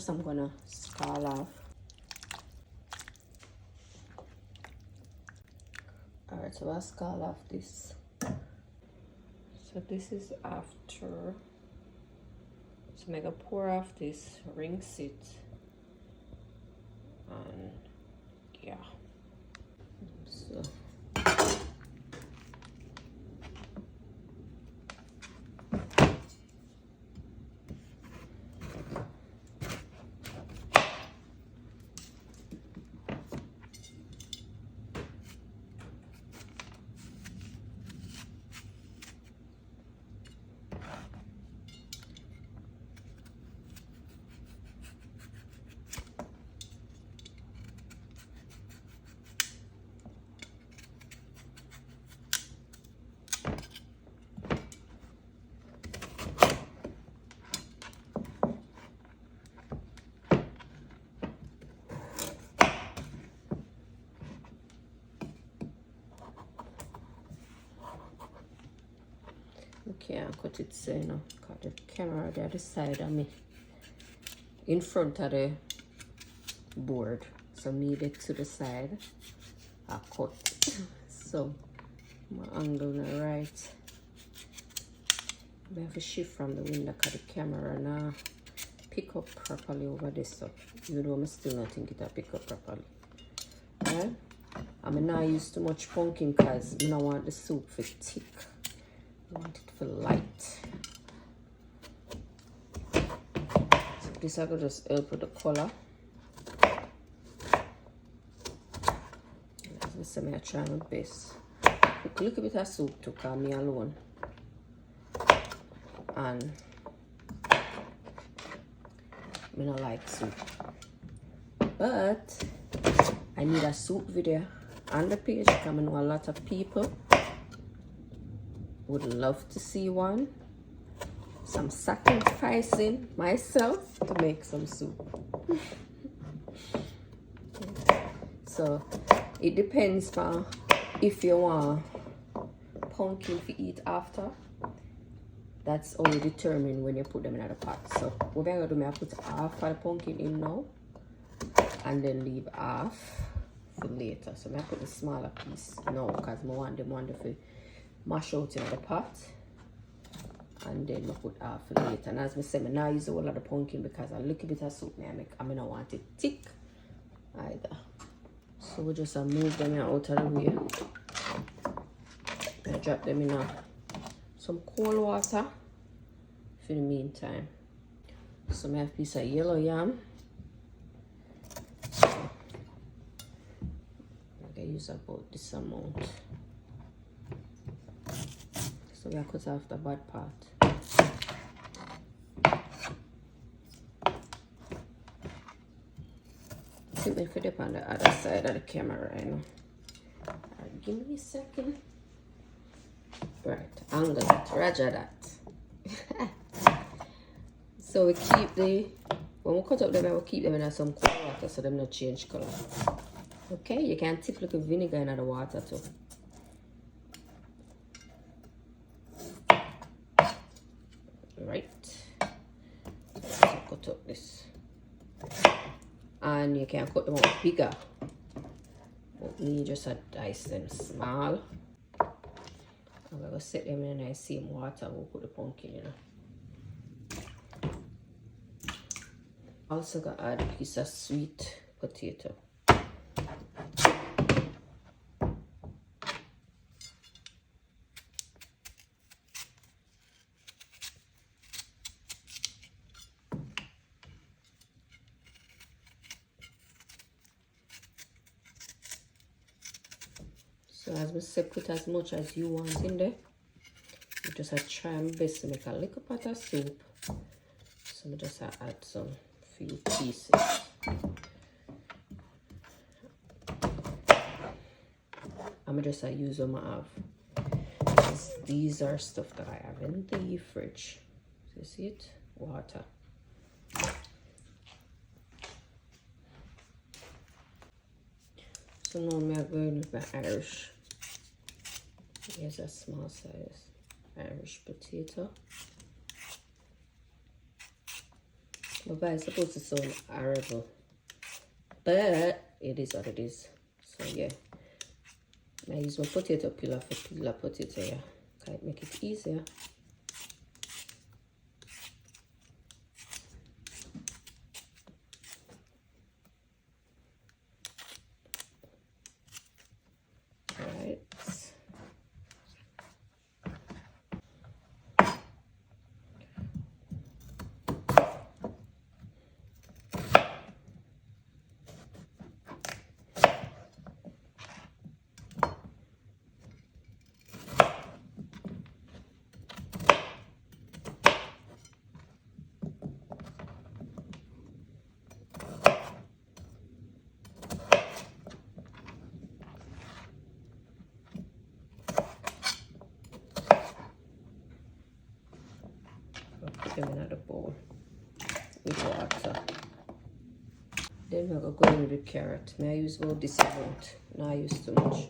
So I'm gonna scald off. Alright, so I'll scald off this. So this is after. So I'm gonna pour off this, rinse it, and yeah. So okay, I cut it so you know, got the camera the other side of me, in front of the board. So me it to the side, I cut. So my angle on the right. I have to shift from the window because the camera now pick up properly over this. So even though I still not think it'll pick up properly. Right? I'm not use too much pumpkin because I don't want the soup for thick. I want it for light. So this I could just help with the color. As I say, I try my best. Look a little bit of soup to calm me alone. And I don't like soup. But I need a soup video on the page because I know a lot of people would love to see one. So I'm sacrificing myself to make some soup. So it depends on if you want pumpkin to eat after. That's only determined when you put them in the pot. So what I'm going to do, I put half of the pumpkin in now and then leave half for later. So I put the smaller piece now because I want them to mash out in the pot, and then I put half for later. And as I said, I now use a whole lot of pumpkin because a little bit of soup I make. I don't want it thick either. So we just move them out of the way. I drop them in some cold water for the meantime. So I have a piece of yellow yam. So I'm going to use about this amount. So we cut off the bad part. Let me put it on the other side of the camera right now. Alright, give me a second. Right, angle it, roger that. So we keep when we cut up them, we keep them in some cold water so them not change color. Okay, you can tip little vinegar in the water too. Right, so cut up this. And you can cut them out bigger. But me just dice them small. I'm going to set them in the nice same water. We'll put the pumpkin in. Also going to add a piece of sweet potato. So as we say, put as much as you want in there. You just try my best to make a little pot of soup. So I just add some few pieces. I'm just use what I have. These are stuff that I have in the fridge. So you see it? Water. So now I'm going with my Irish. Here's a small size Irish potato. My voice is supposed to sound horrible, but it is what it is. So yeah, I use my potato peeler for peeler potato. Yeah, can make it easier. Alright. Put them in another bowl with water. Then we're going to go in with the carrot. May I use about this amount? No, I use too much.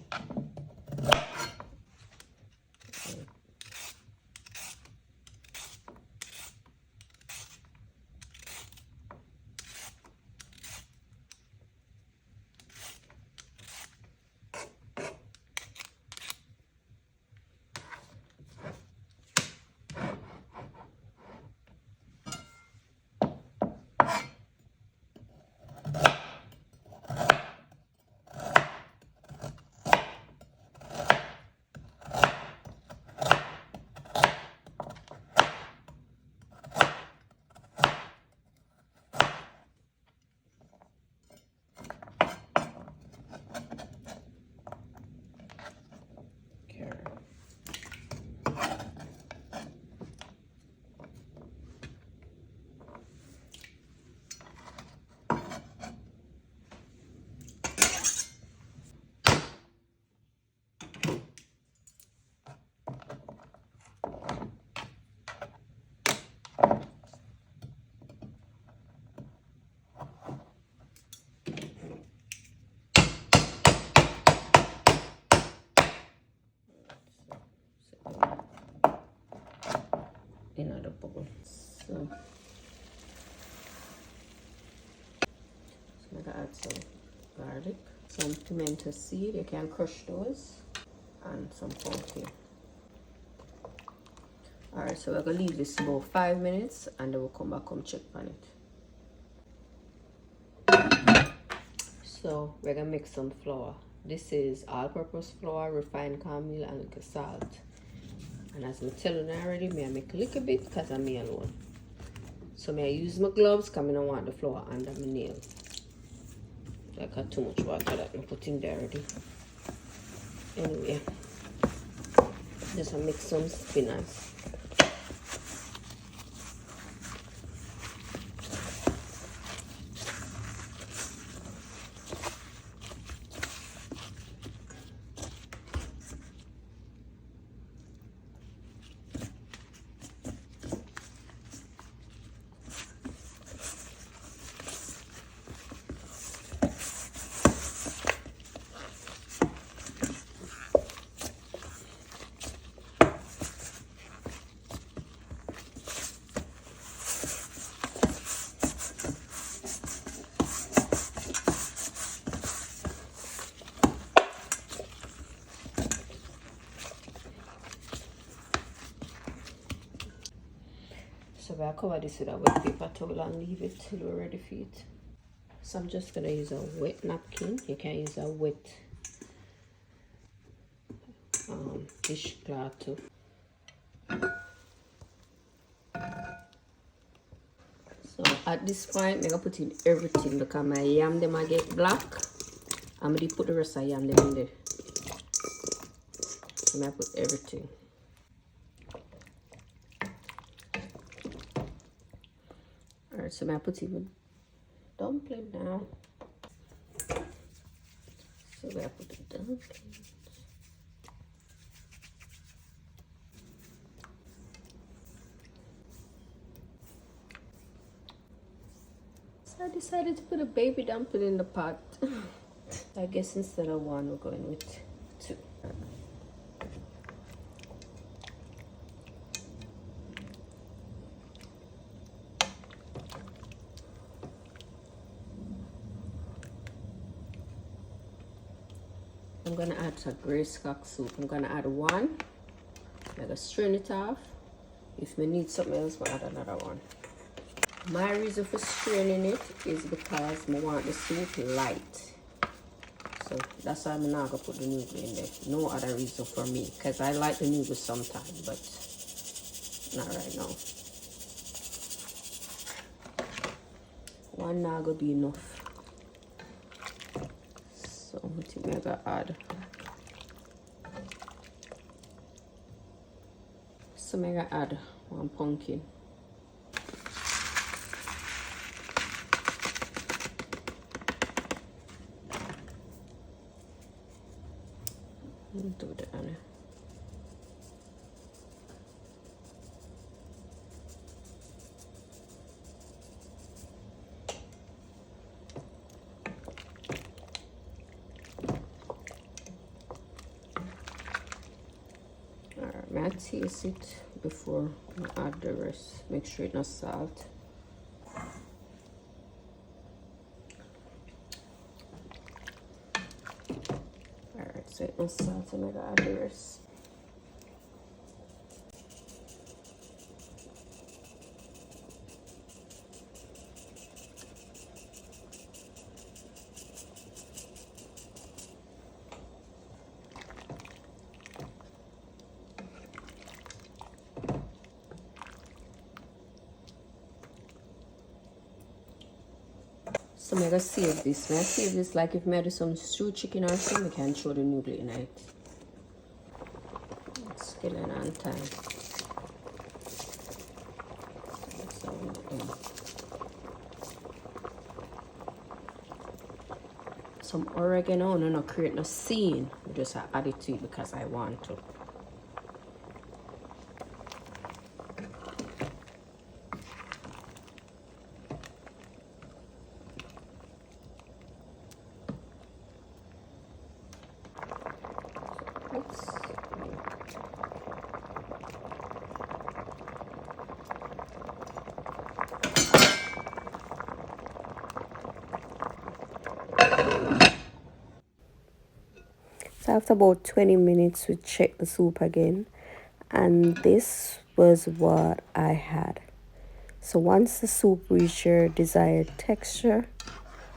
Another bowl. So I'm gonna add some garlic, some pimento seed, you can crush those, and some pumpkin. Alright, so we're gonna leave this about 5 minutes and then we'll come back and check on it. So we're gonna make some flour. This is all-purpose flour, refined cornmeal, and little salt. And as I'm telling you already, may I make a little bit because I'm me alone. So may I use my gloves because I don't want the flour under my nail. I got too much water that I put in there already. Anyway, just make some spinach. So I cover this with a wet paper towel and leave it till we're ready for it. So I'm just gonna use a wet napkin. You can use a wet dishcloth too. So at this point, I'm gonna put in everything because my yam them I get black. I'm gonna put the rest of yam them in there. So I'm gonna put everything. Alright, so I'm gonna put in the dumpling now. So I'm gonna put the dumpling. I decided to put a baby dumpling in the pot. I guess instead of one, we're going with two. I'm gonna add some braised cock soup. I'm gonna add one. I'm gonna strain it off. If we need something else, we'll add another one. My reason for straining it is because I want the soup light. So that's why I'm not gonna put the noodle in there. No other reason for me, because I like the noodles sometimes, but not right now. One now gonna be enough. So what think I gotta add? So I'm gonna add one pumpkin. Do that, Anna. Alright, may I taste it before I add the rest. Make sure it's not salt. Alright, so it's not salt, and I gotta add the rest. So I'm gonna save this. When I save this, like if I do some stewed chicken or something, I can throw the noodle in it. It's killing on time. Some oregano, no, no, create no scene. I just add it to it because I want to. So after about 20 minutes, we check the soup again, and this was what I had. So once the soup reaches your desired texture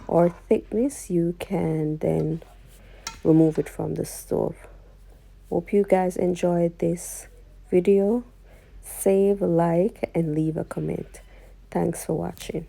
or thickness, you can then remove it from the stove. Hope you guys enjoyed this video. Save, like, and leave a comment. Thanks for watching.